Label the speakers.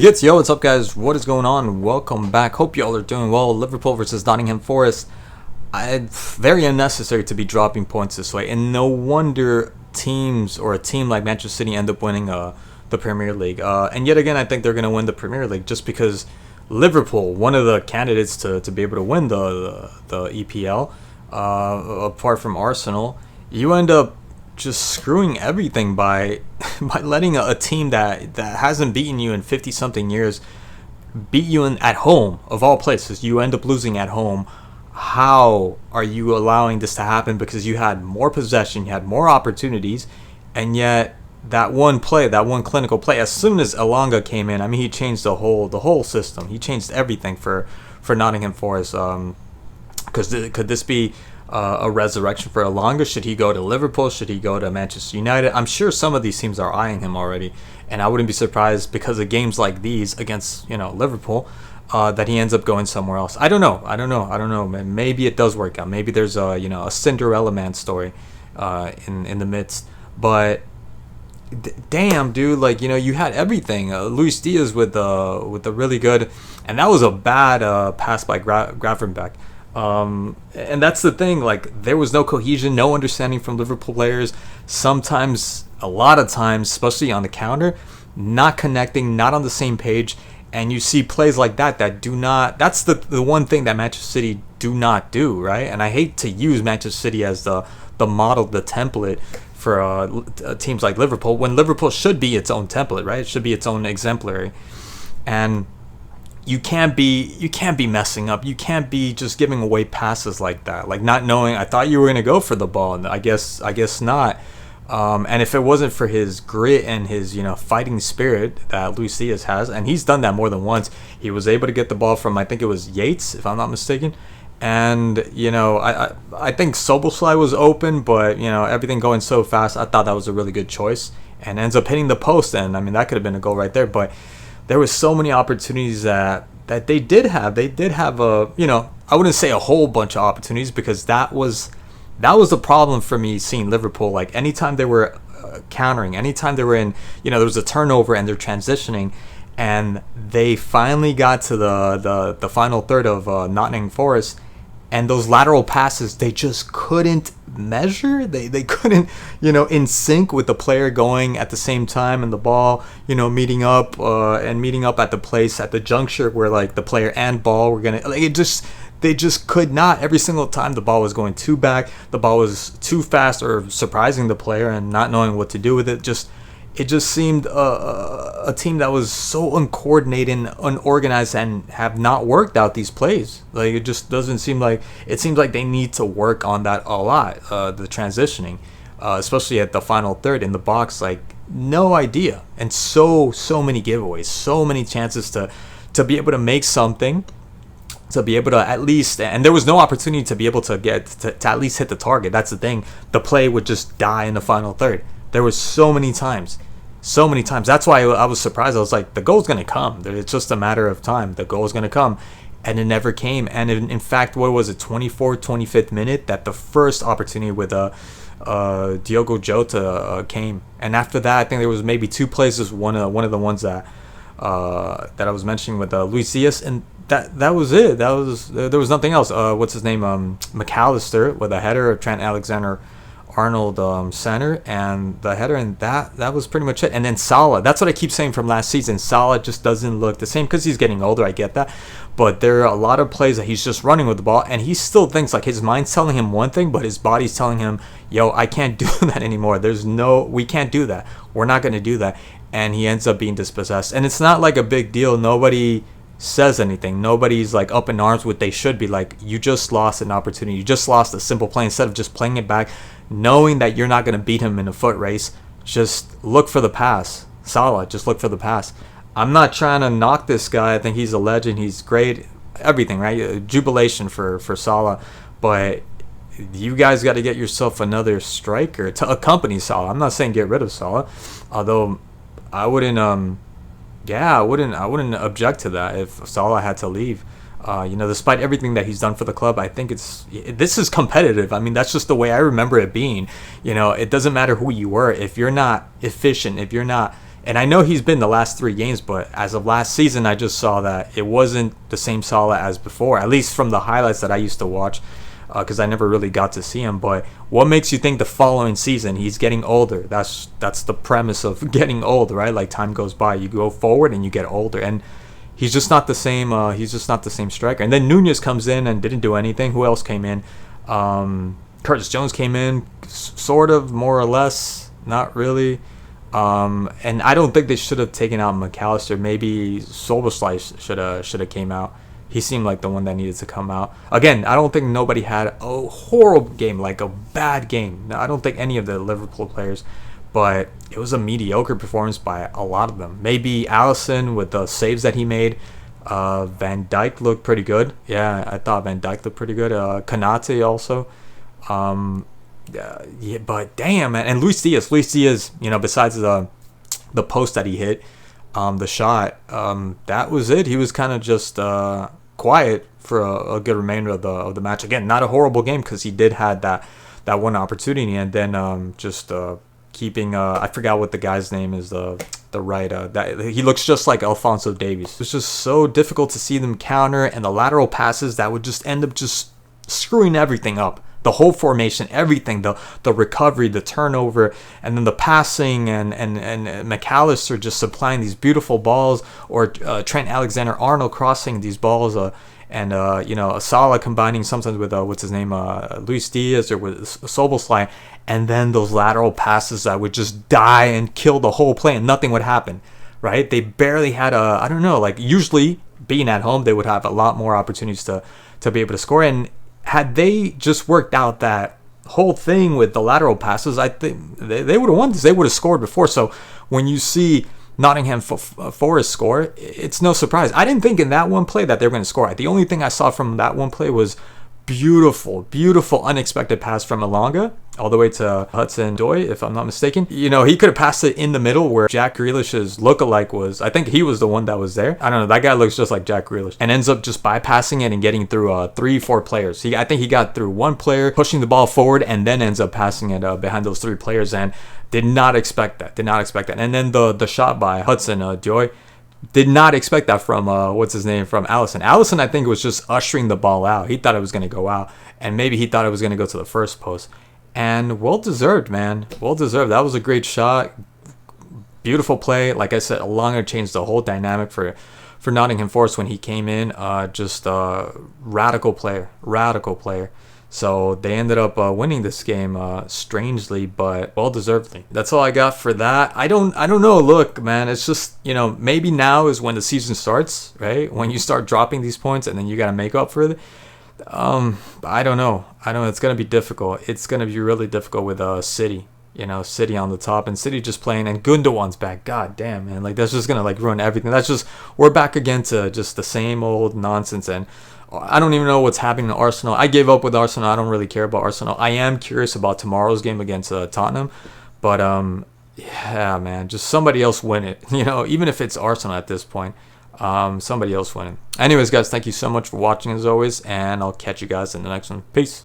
Speaker 1: Yo, what's up, guys? What is going on? Welcome back. Hope y'all are doing well. Liverpool versus Nottingham Forest. Very unnecessary to be dropping points this way, and no wonder teams or a team like Manchester City end up winning the Premier League. And yet again, I think they're going to win the Premier League just because Liverpool, one of the candidates to be able to win the EPL, apart from Arsenal, you end up just screwing everything by by letting a team that hasn't beaten you in 50 something years beat you at home, of all places. You end up losing at home. How are you allowing this to happen? Because you had more possession, you had more opportunities, and yet that one play, that one clinical play, as soon as Elanga came in, I mean, he changed the whole system. He changed everything for Nottingham Forest. Because could this be a resurrection for Elanga? Should he go to Liverpool? Should he go to Manchester United? I'm sure some of these teams are eyeing him already, and I wouldn't be surprised because of games like these against Liverpool that he ends up going somewhere else. I don't know. Maybe it does work out. Maybe there's a Cinderella Man story in the midst. But damn, dude, you had everything. Luis Diaz with the really good, and that was a bad pass by Gravenberch. And that's the thing, there was no cohesion, no understanding from Liverpool players. Sometimes, a lot of times, especially on the counter, not connecting, not on the same page. And you see plays like that do not, that's the one thing that Manchester City do not do, right? And I hate to use Manchester City as the model, the template for teams like Liverpool, when Liverpool should be its own template, right? It should be its own exemplary. And you can't be messing up. You can't be just giving away passes like that. Like, not knowing, I thought you were gonna go for the ball, and I guess not. And if it wasn't for his grit and his fighting spirit that Luis Diaz has, and he's done that more than once, he was able to get the ball from, I think it was Yates, if I'm not mistaken. And I think Soboslai was open, but everything going so fast, I thought that was a really good choice, and ends up hitting the post. And I mean, that could have been a goal right there, but there was so many opportunities that they did have. They did have I wouldn't say a whole bunch of opportunities, because that was the problem for me seeing Liverpool. Like, anytime they were countering, anytime they were in, there was a turnover and they're transitioning, and they finally got to the final third of Nottingham Forest, and those lateral passes, they just couldn't measure. They couldn't, in sync with the player going at the same time, and the ball, meeting up at the place, at the juncture where the player and ball were gonna, they just could not. Every single time the ball was going too back, the ball was too fast, or surprising the player and not knowing what to do with it. It just seemed a team that was so uncoordinated and unorganized, and have not worked out these plays. It just doesn't seem like, it seems like they need to work on that a lot, the transitioning, especially at the final third in the box. No idea. And so many giveaways, so many chances to be able to make something, to be able to at least, and there was no opportunity to be able to get to at least hit the target. That's the thing. The play would just die in the final third. There was so many times. That's why I was surprised. I was like, the goal's going to come. It's just a matter of time. The goal's going to come. And it never came. And in fact, what was it, 25th minute, that the first opportunity with Diogo Jota came. And after that, I think there was maybe two places, one of the ones that I was mentioning with Luis Diaz, and that was it. There was nothing else. What's his name? McAllister with a header of Trent Alexander-Arnold center, and the header, and that was pretty much it. And then Salah, that's what I keep saying from last season. Salah just doesn't look the same, because he's getting older, I get that, but there are a lot of plays that he's just running with the ball, and he still thinks, his mind's telling him one thing, but his body's telling him, yo, I can't do that anymore. We can't do that. We're not going to do that. And he ends up being dispossessed, and it's not a big deal. Nobody says anything. Nobody's up in arms with, they should be you just lost an opportunity. You just lost a simple play. Instead of just playing it back, knowing that you're not going to beat him in a foot race, just look for the pass. Salah, just look for the pass. I'm not trying to knock this guy. I think he's a legend. He's great. Everything, right? Jubilation for Salah. But you guys got to get yourself another striker to accompany Salah. I'm not saying get rid of Salah, although I wouldn't I wouldn't object to that if Salah had to leave. Despite everything that he's done for the club, I think this is competitive. I mean, that's just the way I remember it being. It doesn't matter who you were. If you're not efficient, if you're not And I know he's been the last 3 games, but as of last season, I just saw that it wasn't the same Salah as before, at least from the highlights that I used to watch, because I never really got to see him. But what makes you think the following season he's getting older? That's the premise of getting old, right? Like time goes by, you go forward and you get older, and he's just not the same. He's just not the same striker. And then Nunez comes in and didn't do anything. Who else came in? Curtis Jones came in, sort of, more or less, not really. And I don't think they should have taken out McAllister. Maybe Solbersley should have came out. He seemed like the one that needed to come out. Again, I don't think nobody had a horrible game, like a bad game. No, I don't think any of the Liverpool players, but it was a mediocre performance by a lot of them. Maybe Alisson with the saves that he made. Van Dijk looked pretty good. Yeah, I thought Van Dijk looked pretty good. Konate also. Yeah, but damn, man. And Luis Diaz, besides the post that he hit, the shot, that was it. He was kind of just quiet for a good remainder of the match. Again, not a horrible game because he did had that one opportunity, and then just keeping I forgot what the guy's name is, the right that he looks just like Alphonso Davies. It's just so difficult to see them counter, and the lateral passes that would just end up just screwing everything up. The whole formation, everything, the recovery, the turnover, and then the passing, and McAllister just supplying these beautiful balls, or Trent Alexander-Arnold crossing these balls, and Salah combining sometimes with Luis Diaz or with Soboslai, and then those lateral passes that would just die and kill the whole play, and nothing would happen, right? They barely had usually being at home, they would have a lot more opportunities to be able to score, and had they just worked out that whole thing with the lateral passes, I think they would have won this. They would have scored before. So when you see Nottingham Forest score, it's no surprise. I didn't think in that one play that they were going to score. The only thing I saw from that one play was beautiful, unexpected pass from Elanga all the way to Hudson-Odoi, if I'm not mistaken. He could have passed it in the middle where Jack Grealish's lookalike was. I think he was the one that was there. I don't know. That guy looks just like Jack Grealish, and ends up just bypassing it and getting through 3-4 players. I think he got through one player, pushing the ball forward, and then ends up passing it behind those 3 players, and did not expect that. And then the shot by Hudson-Odoi. Did not expect that from from Alisson. Alisson, I think, was just ushering the ball out. He thought it was going to go out, and maybe he thought it was going to go to the first post. And well deserved, man. Well deserved. That was a great shot. Beautiful play. Like I said, Elanga changed the whole dynamic for Nottingham Forest when he came in. Just a radical player. So they ended up winning this game, strangely, but well-deservedly. That's all I got for that. I don't know. Look, man, it's just, maybe now is when the season starts, right? When you start dropping these points, and then you got to make up for it. I don't know. It's going to be difficult. It's going to be really difficult with City. City on the top, and City just playing, and Gundogan's back. God damn, man. That's just going to ruin everything. We're back again to just the same old nonsense, and I don't even know what's happening to Arsenal. I gave up with Arsenal. I don't really care about Arsenal. I am curious about tomorrow's game against Tottenham, but yeah, man, just somebody else win it. Even if it's Arsenal at this point, somebody else win it. Anyways, guys, thank you so much for watching as always, and I'll catch you guys in the next one. Peace.